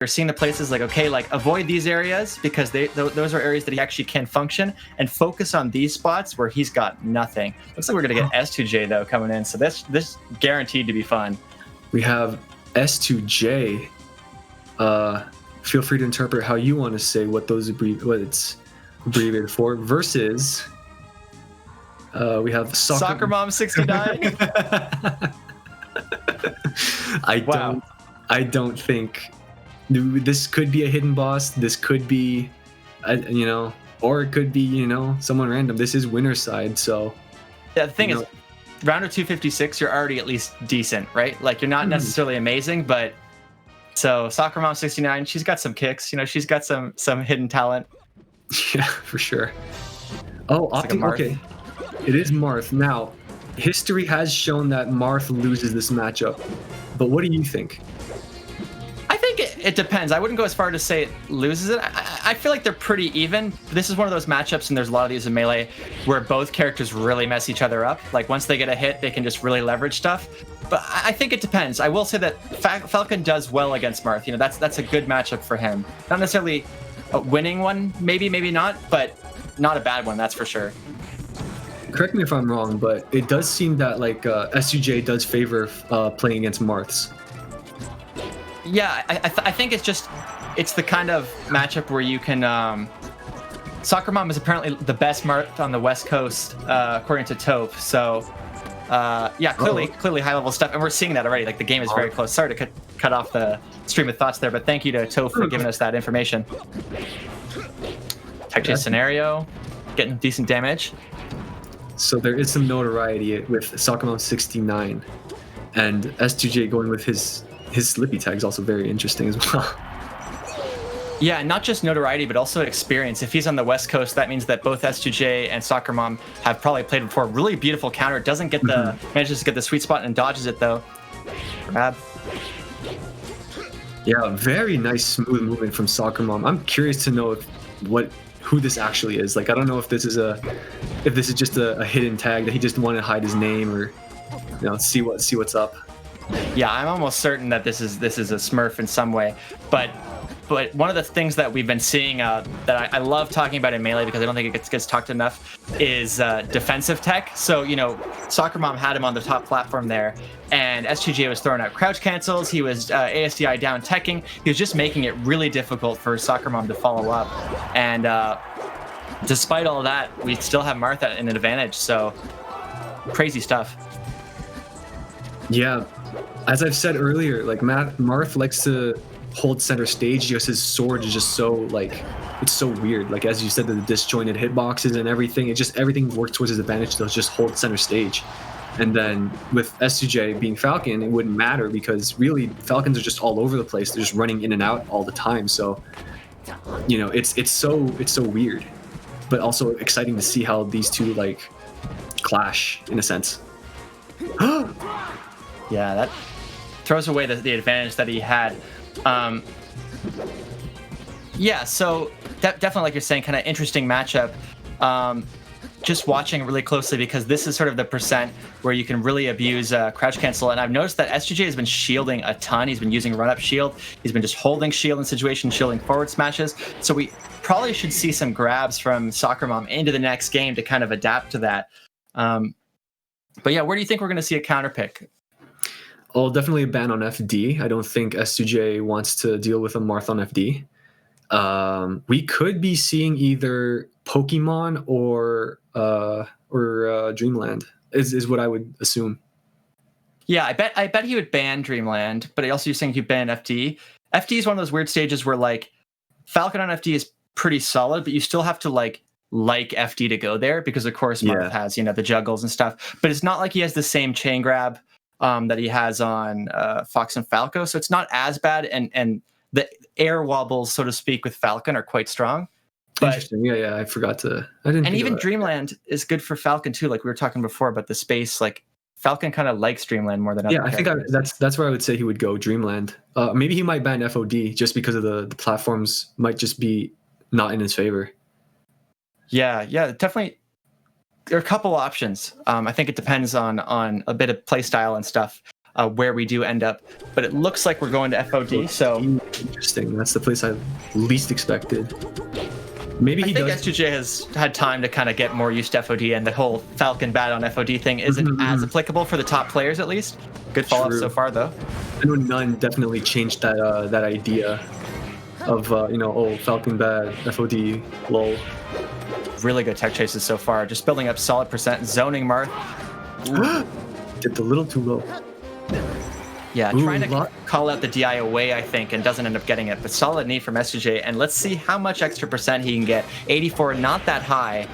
seeing the places like, okay, like avoid these areas because those are areas that he actually can function, and focus on these spots where he's got nothing. Looks like we're gonna get S2J though coming in, so this guaranteed to be fun. We have S2J. Feel free to interpret how you want to say what it's abbreviated for. Versus, we have SoccerMom69. I don't think this could be a hidden boss. This could be, or it could be, someone random. This is winner's side, so. Yeah, the thing is, rounder 256, you're already at least decent, right? Like you're not necessarily amazing, but so SoccerMom69, she's got some kicks. She's got some hidden talent. Yeah, for sure. Oh, okay. It is Marth. Now, history has shown that Marth loses this matchup, but what do you think? I think it depends. I wouldn't go as far to say it loses it. I feel like they're pretty even. This is one of those matchups, and there's a lot of these in Melee, where both characters really mess each other up. Like once they get a hit, they can just really leverage stuff. But I think it depends. I will say that Falcon does well against Marth. That's a good matchup for him. Not necessarily a winning one, maybe not, but not a bad one, that's for sure. Correct me if I'm wrong, but it does seem that like S2J does favor playing against Marths. Yeah, I think it's the kind of matchup where you can. SoccerMom is apparently the best Marth on the West Coast, according to Toph. So, clearly high level stuff, and we're seeing that already. Like the game is very close. Sorry to cut off the stream of thoughts there, but thank you to Toph for giving us that information. Tech chase scenario, getting decent damage. So there is some notoriety with SoccerMom69, and S2J going with his Slippy tag is also very interesting as well. Yeah, not just notoriety, but also experience. If he's on the West Coast, that means that both S2J and SoccerMom have probably played before. Really beautiful counter. Doesn't get manages to get the sweet spot and dodges it though. Grab. Yeah, very nice smooth movement from SoccerMom. I'm curious to know who this actually is. Like, I don't know if this is just a hidden tag that he just wanted to hide his name, or see what's up. Yeah, I'm almost certain that this is a Smurf in some way, but one of the things that we've been seeing that I love talking about in Melee, because I don't think it gets talked enough, is defensive tech. So, SoccerMom had him on the top platform there, and S2J was throwing out crouch cancels. He was ASDI down teching. He was just making it really difficult for SoccerMom to follow up. And despite all that, we still have Marth in an advantage. So, crazy stuff. Yeah. As I've said earlier, like Marth likes to hold center stage. Just his sword is just so it's so weird. Like as you said, the disjointed hitboxes and everything, everything works towards his advantage to just hold center stage. And then with S2J being Falcon, it wouldn't matter, because really Falcons are just all over the place. They're just running in and out all the time. So it's so weird, but also exciting to see how these two clash in a sense. Yeah, that throws away the advantage that he had. So definitely, like you're saying, kind of interesting matchup. Just watching really closely, because this is sort of the percent where you can really abuse crouch cancel. And I've noticed that S2J has been shielding a ton. He's been using run-up shield. He's been just holding shield in situations, shielding forward smashes. So we probably should see some grabs from SoccerMom into the next game to kind of adapt to that. But yeah, where do you think we're going to see a counter pick? Oh, definitely a ban on FD. I don't think S2J wants to deal with a Marth on FD. We could be seeing either Pokemon or Dreamland is what I would assume. Yeah, I bet he would ban Dreamland, but I also think he'd ban FD. FD is one of those weird stages where Falcon on FD is pretty solid, but you still have to like FD to go there, because of course Marth has the juggles and stuff, but it's not like he has the same chain grab that he has on Fox and Falco, so it's not as bad, and the air wobbles, so to speak, with Falcon are quite strong. But, interesting. Yeah, I forgot to. I didn't. And even Dreamland is good for Falcon too. Like we were talking before about the space. Like Falcon kind of likes Dreamland more than other I think that's where I would say he would go. Dreamland. Maybe he might ban FOD just because of the platforms might just be not in his favor. Yeah, definitely. There are a couple options. I think it depends on a bit of play style and stuff. where we do end up. But it looks like we're going to FOD. So interesting. That's the place I least expected. Maybe he I think does. S2J has had time to kind of get more used to FOD, and the whole Falcon bad on FOD thing isn't as applicable for the top players, at least. Good follow-up so far, though. I know None definitely changed that idea of Falcon bad, FOD, lol. Really good tech chases so far. Just building up solid percent, zoning Marth. Dipped a little too low. Yeah, trying to call out the DI away, I think, and doesn't end up getting it. But solid knee from S2J, and let's see how much extra percent he can get. 84, not that high.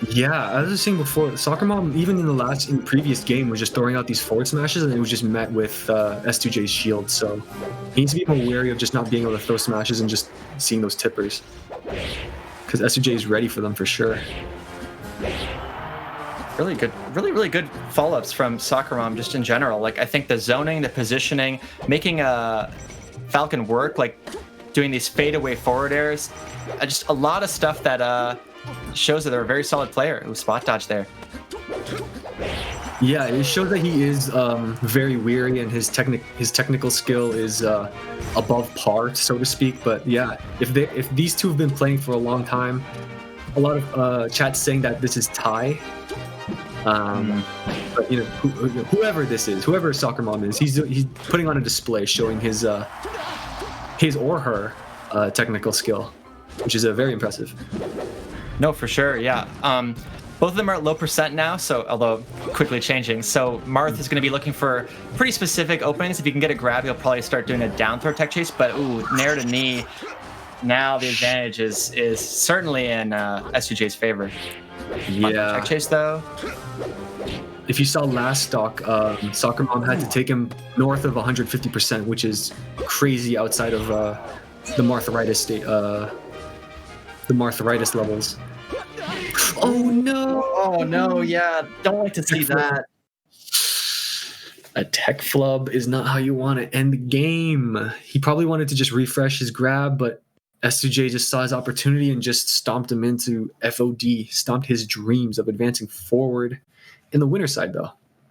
Yeah, as I was saying before, SoccerMom, even in the previous game, was just throwing out these forward smashes, and it was just met with S2J's shield. So he needs to be more wary of just not being able to throw smashes and just seeing those tippers, because S2J is ready for them for sure. Really good, really good follow-ups from SoccerMom just in general. Like, I think the zoning, the positioning, making Falcon work, like doing these fadeaway forward airs, just a lot of stuff that shows that they're a very solid player. Ooh, spot dodge there. Yeah, it shows that he is very weary, and his technical skill is above par, so to speak. But yeah, if these two have been playing for a long time, a lot of chat's saying that this is tie. But whoever this is, whoever SoccerMom is, he's putting on a display showing his or her technical skill, which is very impressive. No, for sure, yeah. Both of them are at low percent now, so although quickly changing. So Marth is going to be looking for pretty specific openings. If you can get a grab, he'll probably start doing a down throw tech chase. But nair to knee. Now the advantage is certainly in S2J's favor. Yeah. Tech chase though. If you saw last stock, SoccerMom had to take him north of 150%, which is crazy outside of the Martharitis state, the Martharitis levels. Oh no! Oh no! Yeah, don't like to see that. A tech flub is not how you want to end the game. He probably wanted to just refresh his grab, but S2J just saw his opportunity and just stomped him into FOD, stomped his dreams of advancing forward. In the winner's side, though,